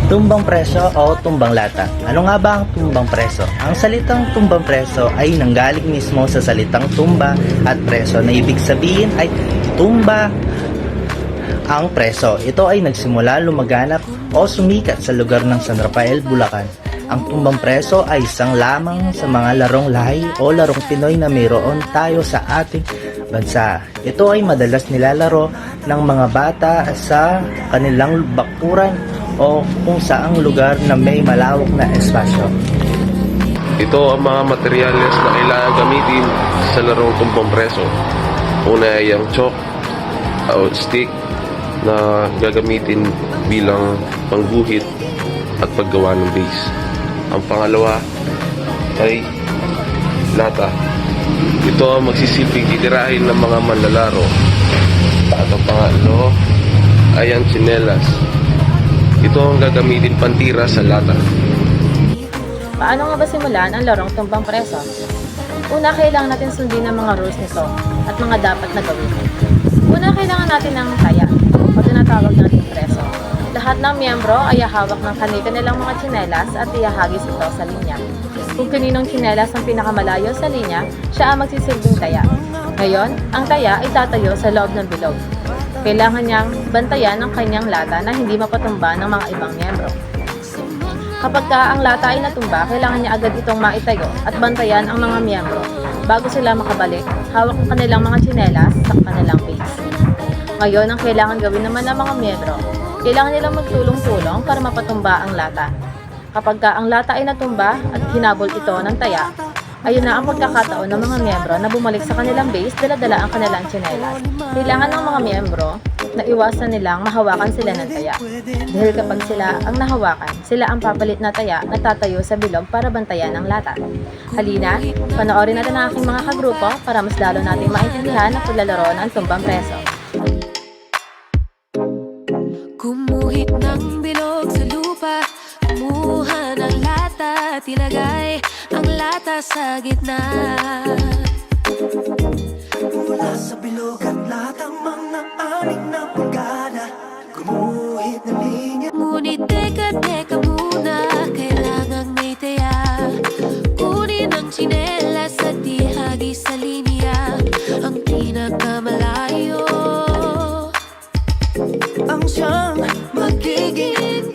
Tumbang preso o tumbang lata. Ano nga ba ang tumbang preso? Ang salitang tumbang preso ay nanggaling mismo sa salitang tumba at preso na ibig sabihin ay tumba ang preso. Ito ay nagsimula lumaganap o sumikat sa lugar ng San Rafael, Bulacan. Ang tumbang preso ay isang lamang sa mga larong lahi o larong Pinoy na mayroon tayo sa ating bansa. Ito ay madalas nilalaro ng mga bata sa kanilang bakuran o kung saang lugar na may malawak na espasyo. Ito ang mga materyales na kailangan gamitin sa larong tumbang preso. Una ay ang chalk o stick na gagamitin bilang pangguhit at paggawa ng base. Ang pangalawa ay lata. Ito ang magsisilbing titirahin ng mga manlalaro. At ang pangatlo ay ang tsinelas. Ito ang gagamitin pantira sa lata. Paano nga ba simulan ang larong tumbang preso? Una, kailangan natin sundin ang mga rules nito at mga dapat na gawin. Una, kailangan natin ng taya o tinatawag natin preso. Lahat ng miyembro ay hawak ng kanilang mga tsinelas at ihahagis ito sa linya. Kung kaninong tsinelas ang pinakamalayo sa linya, siya ang magsisilbing taya. Ngayon, ang taya ay tatayo sa loob ng bilog. Kailangan niyang bantayan ang kanyang lata na hindi mapatumba ng mga ibang miyembro. Kapag ang lata ay natumba, kailangan niya agad itong maitayo at bantayan ang mga miyembro bago sila makabalik, hawak ang kanilang mga tsinelas sa kanilang base. Ngayon, ang kailangan gawin naman ng mga miyembro, kailangan nilang magtulong-tulong para mapatumba ang lata. Kapag ang lata ay natumba at hinabol ito ng taya, ayun na ang pagkakataon ng mga miyembro na bumalik sa kanilang base, dala-dala ang kanilang tsinelas. Kailangan ng mga miyembro na iwasan nilang mahawakan sila ng taya. Dahil kapag sila ang nahawakan, sila ang papalit na taya na tatayo sa bilog para bantayan ang lata. Halina, panoorin natin ang aking mga kagrupo para mas lalo nating maintindihan ang paglalaro ng tumbang preso. Kumuhit ng bilog sa lupa, kumuha ng lata at ilagay ang lata sa gitna. Mula sa bilog at latamang ng aning na pagkada, gumuhit ng linya. Ngunit teka muna, kailangang may taya. Kunin ang tsinelas at ihagis sa linya ang pinakamalayo. Ang siyang magiging